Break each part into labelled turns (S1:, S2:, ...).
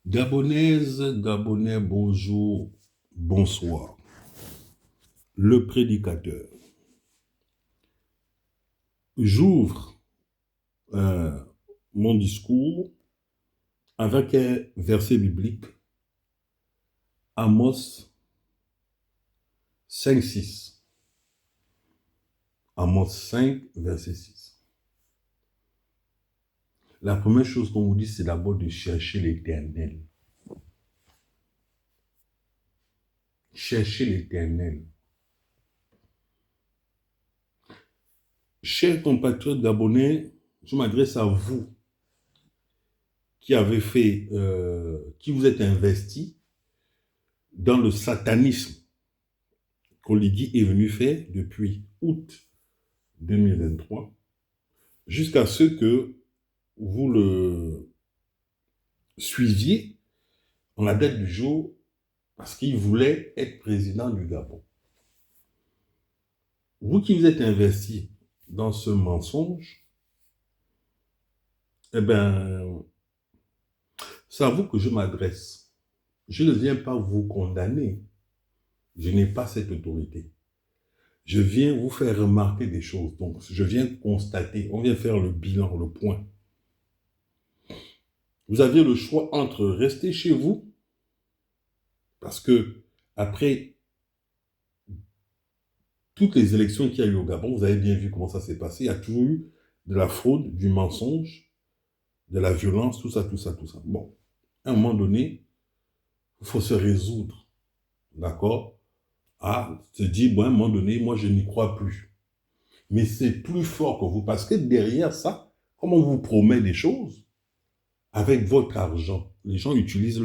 S1: Gabonaises, Gabonais, bonjour, bonsoir. Le prédicateur. J'ouvre mon discours avec un verset biblique, Amos 5:6. Amos 5, verset 6. La première chose qu'on vous dit, c'est d'abord de chercher l'Éternel. Cherchez l'Éternel. Chers compatriotes gabonais, je m'adresse à vous qui avez fait, qui vous êtes investis dans le satanisme qu'Oligui est venu faire depuis août 2023 jusqu'à ce que vous le suiviez en la date du jour parce qu'il voulait être président du Gabon. Vous qui vous êtes investis dans ce mensonge, eh bien, c'est à vous que je m'adresse. Je ne viens pas vous condamner. Je n'ai pas cette autorité. Je viens vous faire remarquer des choses. Donc, je viens constater. On vient faire le bilan, le point. Vous aviez le choix entre rester chez vous, parce que après toutes les élections qu'il y a eu au Gabon, vous avez bien vu comment ça s'est passé. Il y a toujours eu de la fraude, du mensonge, de la violence, tout ça, tout ça, tout ça. Bon, à un moment donné, il faut se résoudre, d'accord, à se dire, bon, à un moment donné, moi, je n'y crois plus. Mais c'est plus fort que vous, parce que derrière ça, comme on vous promet des choses, avec votre argent, les gens utilisent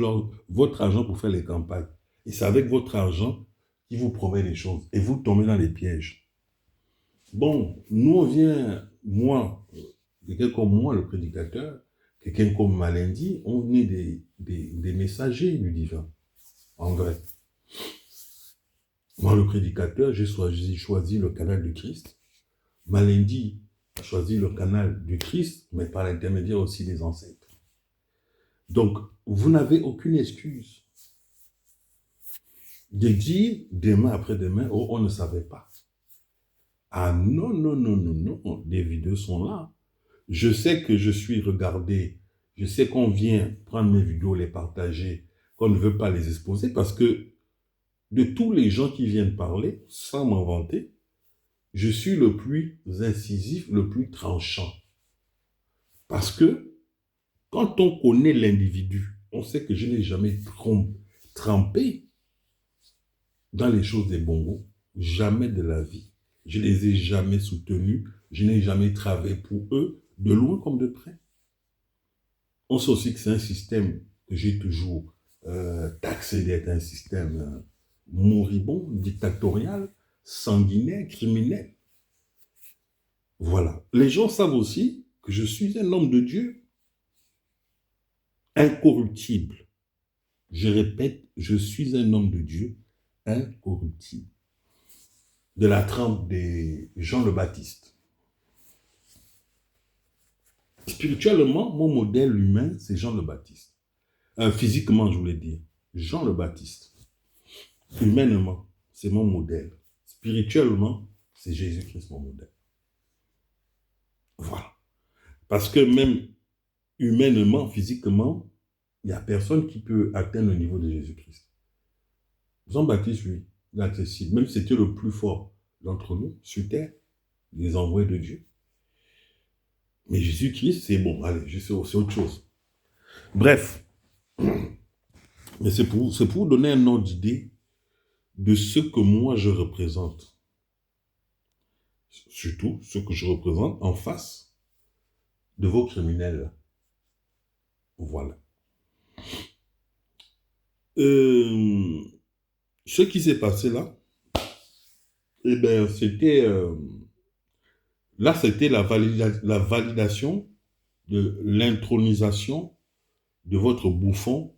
S1: votre argent pour faire les campagnes. Et c'est avec votre argent qu'ils vous promet des choses. Et vous tombez dans les pièges. Bon, nous, on vient, moi, quelqu'un comme moi, le prédicateur, quelqu'un comme Malindi, on est des messagers du divin, en vrai. Moi, le prédicateur, j'ai choisi le canal du Christ. Malindi a choisi le canal du Christ, mais par l'intermédiaire aussi des ancêtres. Donc, vous n'avez aucune excuse de dire demain après-demain, oh, on ne savait pas. Ah non, non, non, non, non, les vidéos sont là. Je sais que je suis regardé, je sais qu'on vient prendre mes vidéos, les partager, qu'on ne veut pas les exposer, parce que de tous les gens qui viennent parler, sans m'inventer, je suis le plus incisif, le plus tranchant. Parce que quand on connaît l'individu, on sait que je n'ai jamais trempé dans les choses des bongos, jamais de la vie. Je ne les ai jamais soutenus, je n'ai jamais travaillé pour eux, de loin comme de près. On sait aussi que c'est un système que j'ai toujours taxé d'être un système moribond, dictatorial, sanguinaire, criminel. Voilà. Les gens savent aussi que je suis un homme de Dieu, incorruptible. Je répète, je suis un homme de Dieu, incorruptible. De la trempe des Jean le Baptiste. Spirituellement, mon modèle humain, c'est Jean le Baptiste. Physiquement, je voulais dire, Jean le Baptiste. Humainement, c'est mon modèle. Spirituellement, c'est Jésus-Christ mon modèle. Voilà. Parce que même humainement, physiquement, il n'y a personne qui peut atteindre le niveau de Jésus-Christ. Jean-Baptiste, lui, il est accessible. Même si c'était le plus fort d'entre nous, sur terre, les envoyés de Dieu. Mais Jésus-Christ, c'est bon, allez, c'est autre chose. Bref, mais c'est pour vous donner un ordre d'idée de ce que moi je représente. Surtout ce que je représente en face de vos criminels. Voilà. Ce qui s'est passé là, eh bien, c'était... là, c'était la validation de l'intronisation de votre bouffon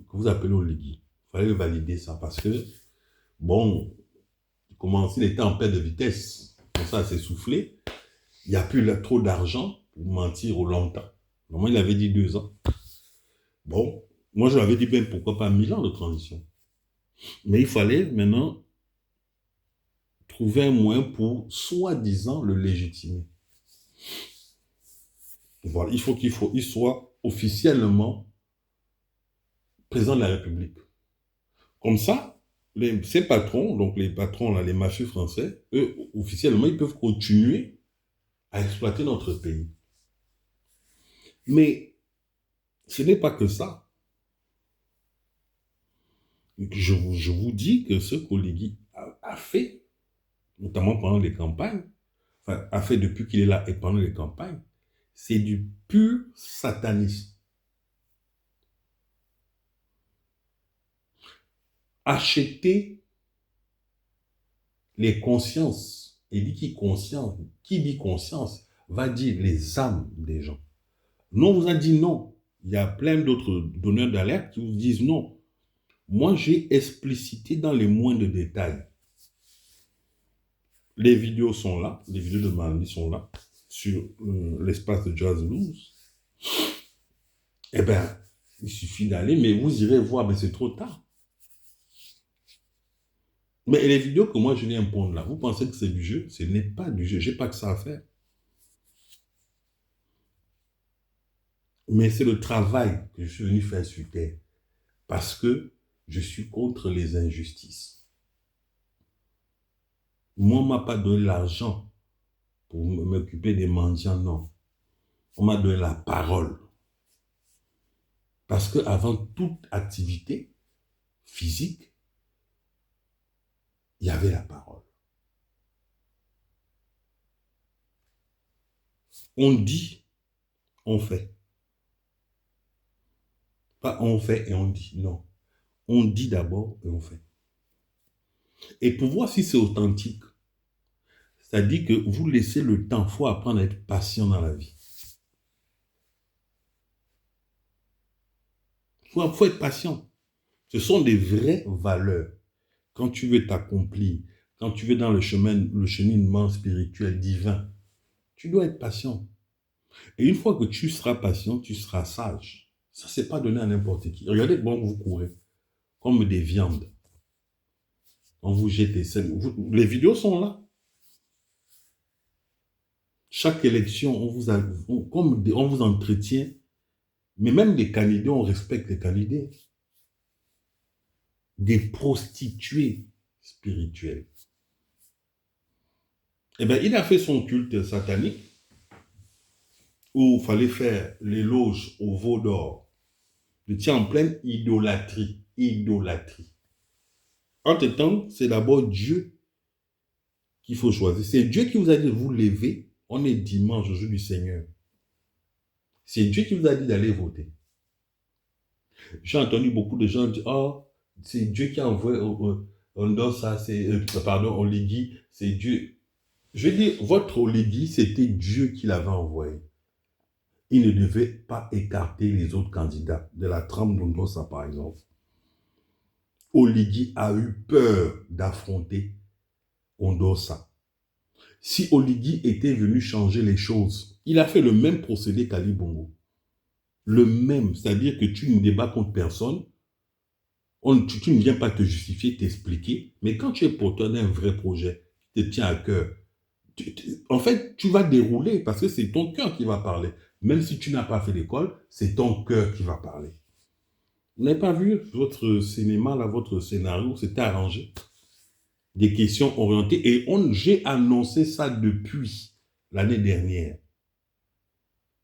S1: que vous appelez Oligui. Il fallait valider ça parce que, bon, il était en perte de vitesse. Comme ça s'est soufflé. Il n'y a plus trop d'argent pour mentir au longtemps. Normalement, il avait dit 2 ans. Bon, Moi, je l'avais dit, ben, pourquoi pas 1000 ans de transition? Mais il fallait maintenant trouver un moyen pour, soi-disant, le légitimer. Voilà, il soit officiellement président de la République. Comme ça, ces patrons, donc les patrons, là, les mafieux français, eux, officiellement, ils peuvent continuer à exploiter notre pays. Mais ce n'est pas que ça. Je vous dis que ce qu'Oligui a fait, notamment pendant les campagnes, enfin, a fait depuis qu'il est là et pendant les campagnes, c'est du pur satanisme. Acheter les consciences, et qui dit conscience, va dire les âmes des gens. Nous, on vous a dit non. Il y a plein d'autres donneurs d'alerte qui vous disent non. Moi, j'ai explicité dans les moindres détails. Les vidéos sont là, les vidéos de Mandy sont là, sur l'espace de Jazz Blues. Eh bien, il suffit d'aller, mais vous irez voir, mais c'est trop tard. Mais les vidéos que moi je viens pondre là, vous pensez que c'est du jeu? Ce n'est pas du jeu, j'ai pas que ça à faire. Mais c'est le travail que je suis venu faire sur Terre. Parce que je suis contre les injustices. Moi, on ne m'a pas donné l'argent pour m'occuper des mendiants, non. On m'a donné la parole. Parce qu'avant toute activité physique, il y avait la parole. On dit, on fait. Pas on fait et on dit, non. On dit d'abord et on fait. Et pour voir si c'est authentique, c'est-à-dire que vous laissez le temps, il faut apprendre à être patient dans la vie. Il faut être patient. Ce sont des vraies valeurs. Quand tu veux t'accomplir, quand tu veux dans le cheminement spirituel divin, tu dois être patient. Et une fois que tu seras patient, tu seras sage. Ça, c'est pas donné à n'importe qui. Regardez comment vous courez, comme des viandes. On vous jette les vidéos sont là. Chaque élection, on vous entretient. Mais même des candidats, on respecte les candidats. Des prostituées spirituelles. Eh bien, il a fait son culte satanique où il fallait faire l'éloge au veau d'or. Je tiens en pleine idolâtrie. Idolâtrie. Entre-temps, c'est d'abord Dieu qu'il faut choisir. C'est Dieu qui vous a dit de vous lever. On est dimanche, le jour du Seigneur. C'est Dieu qui vous a dit d'aller voter. J'ai entendu beaucoup de gens dire, oh, c'est Dieu qui a envoyé, on donne ça, pardon, Oligui, c'est Dieu. Je veux dire, votre Oligui, c'était Dieu qui l'avait envoyé. Il ne devait pas écarter les autres candidats de la trame d'Ondossa, par exemple. Oligui a eu peur d'affronter Ondossa. Si Oligui était venu changer les choses, il a fait le même procédé qu'Ali Bongo. Le même, c'est-à-dire que tu ne débats contre personne, tu ne viens pas te justifier, t'expliquer, mais quand tu es porteur d'un vrai projet, qui te tient à cœur, en fait, tu vas dérouler parce que c'est ton cœur qui va parler. Même si tu n'as pas fait l'école, c'est ton cœur qui va parler. Vous n'avez pas vu votre cinéma, là, votre scénario, c'était arrangé. Des questions orientées. Et j'ai annoncé ça depuis l'année dernière.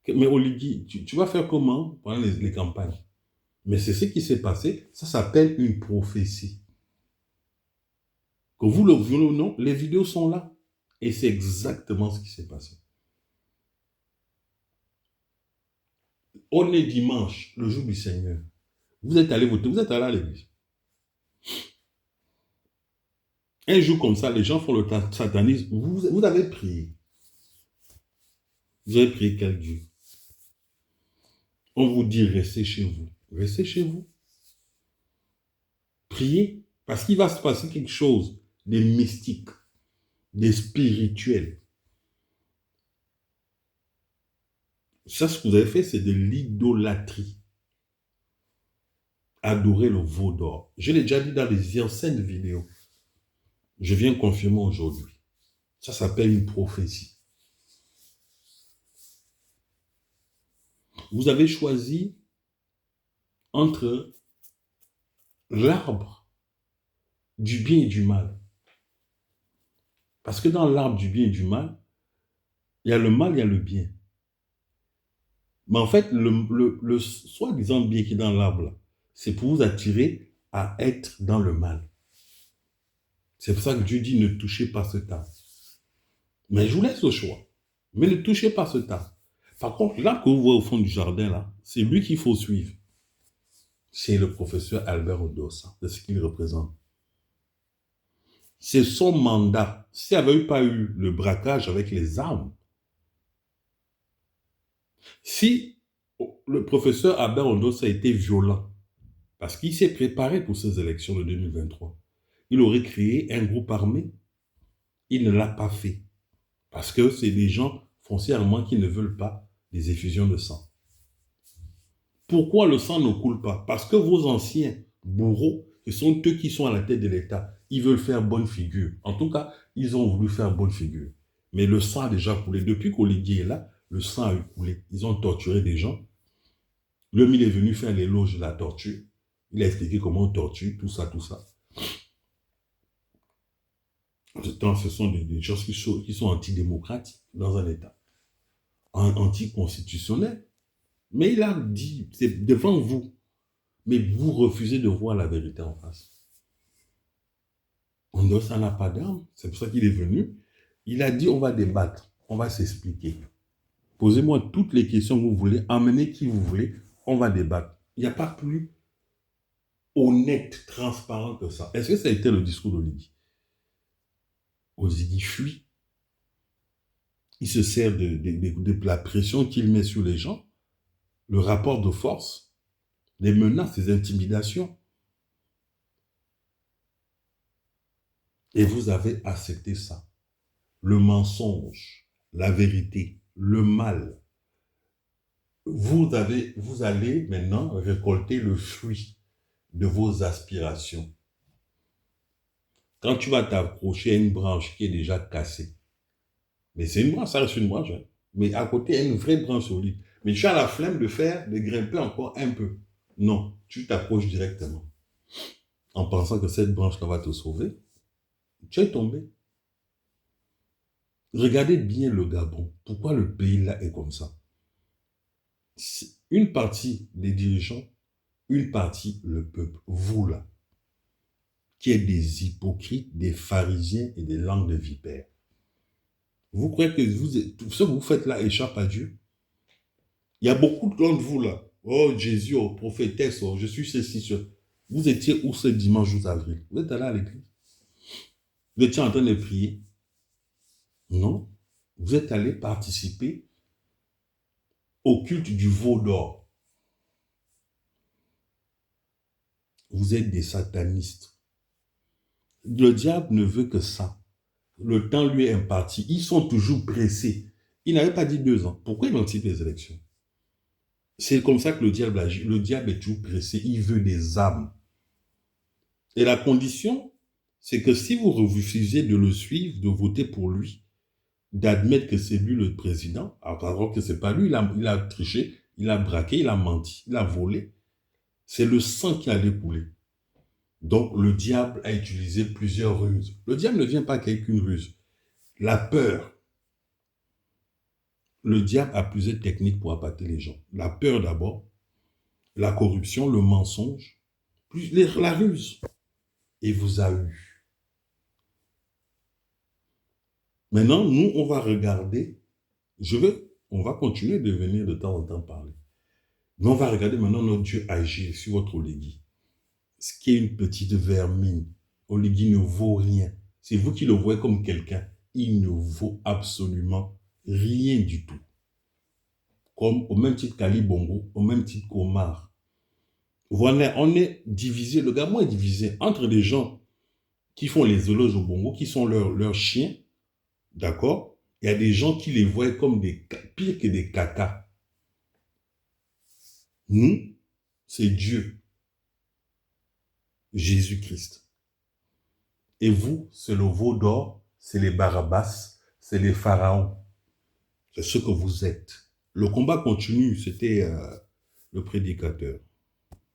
S1: Mais Oligui, tu vas faire comment pendant les campagnes? Mais c'est ce qui s'est passé. Ça s'appelle une prophétie. Que vous le voulez ou non, les vidéos sont là. Et c'est exactement ce qui s'est passé. On est dimanche, le jour du Seigneur. Vous êtes allé voter, vous êtes allé à l'église. Un jour comme ça, les gens font le satanisme. Vous avez prié. Vous avez prié quel Dieu? On vous dit restez chez vous. Restez chez vous. Priez. Parce qu'il va se passer quelque chose de mystique, de spirituel. Ça, ce que vous avez fait, c'est de l'idolâtrie. adorer le veau d'or. Je l'ai déjà dit dans les anciennes vidéos. Je viens confirmer aujourd'hui. Ça s'appelle une prophétie. Vous avez choisi entre l'arbre du bien et du mal. Parce que dans l'arbre du bien et du mal, il y a le mal, il y a le bien. Mais en fait, le soi-disant bien qui est dans l'arbre, c'est pour vous attirer à être dans le mal. C'est pour ça que Dieu dit ne touchez pas ce tas. Mais je vous laisse le choix. Mais ne touchez pas ce tas. Par contre, là que vous voyez au fond du jardin, là, c'est lui qu'il faut suivre. C'est le professeur Albert Odossa, de ce qu'il représente. C'est son mandat. S'il n'y avait pas eu le braquage avec les armes, si le professeur Albert Odossa a été violent, parce qu'il s'est préparé pour ces élections de 2023, il aurait créé un groupe armé. Il ne l'a pas fait. Parce que c'est des gens, foncièrement, qui ne veulent pas des effusions de sang. Pourquoi le sang ne coule pas? Parce que vos anciens bourreaux, ce sont eux qui sont à la tête de l'État. Ils veulent faire bonne figure. En tout cas, ils ont voulu faire bonne figure. Mais le sang a déjà coulé. Depuis qu'Oligui est là, le sang a coulé. Ils ont torturé des gens. L'homme, il est venu faire l'éloge de la torture. Il a expliqué comment on torture, tout ça, tout ça. En ce temps, ce sont des choses qui sont antidémocratiques dans un État, anticonstitutionnel. Mais il a dit, c'est devant vous, mais vous refusez de voir la vérité en face. Odossa n'a pas d'armes, c'est pour ça qu'il est venu. Il a dit, on va débattre, on va s'expliquer. Posez-moi toutes les questions que vous voulez, emmenez qui vous voulez, on va débattre. Il n'y a pas plus honnête, transparent que ça. Est-ce que ça a été le discours d'Oligui? Oligui fuit. Il se sert de la pression qu'il met sur les gens, le rapport de force, les menaces, les intimidations. Et vous avez accepté ça. Le mensonge, la vérité, le mal. Vous allez maintenant récolter le fruit de vos aspirations. Quand tu vas t'accrocher à une branche qui est déjà cassée, mais c'est une branche, ça reste une branche, hein, mais à côté, il y a une vraie branche solide. Mais tu as la flemme de grimper encore un peu. Non, tu t'approches directement. En pensant que cette branche-là va te sauver, tu es tombé. Regardez bien le Gabon. Pourquoi le pays là est comme ça? Une partie des dirigeants, une partie le peuple, vous là, qui êtes des hypocrites, des pharisiens et des langues de vipères. Vous croyez que tout ce que vous faites là échappe à Dieu? Il y a beaucoup d'entre vous là. Oh Jésus, oh prophétesse, oh, je suis ceci, ce. Vous étiez où ce dimanche 12 avril? Vous êtes allé à l'église? Vous étiez en train de prier? Non. Vous êtes allé participer au culte du veau d'or. Vous êtes des satanistes. Le diable ne veut que ça. Le temps lui est imparti. Ils sont toujours pressés. Il n'avait pas dit 2 ans. Pourquoi il anticipe les élections? C'est comme ça que le diable agit. Le diable est toujours pressé. Il veut des âmes. Et la condition, c'est que si vous refusez de le suivre, de voter pour lui, d'admettre que c'est lui le président, alors que c'est pas lui, il a triché, il a braqué, il a menti, il a volé. C'est le sang qui a découlé. Donc le diable a utilisé plusieurs ruses. Le diable ne vient pas qu'avec une ruse. La peur. Le diable a plusieurs techniques pour appâter les gens. La peur d'abord, la corruption, le mensonge, la ruse. Et vous a eu. Maintenant, nous, on va regarder. On va continuer de venir de temps en temps parler. Mais on va regarder maintenant notre Dieu agir sur votre Oligui. Ce qui est une petite vermine. Oligui ne vaut rien. C'est vous qui le voyez comme quelqu'un. Il ne vaut absolument rien du tout. Comme au même titre qu'Ali Bongo, au même titre qu'Omar. Voilà, on est divisé, le Gabon est divisé entre des gens qui font les éloges au Bongo, qui sont leurs chiens, d'accord? Il y a des gens qui les voient comme pire que des cacas. Nous, c'est Dieu. Jésus-Christ. Et vous, c'est le veau d'or, c'est les Barabbas, c'est les pharaons. C'est ce que vous êtes. Le combat continue, c'était le prédicateur.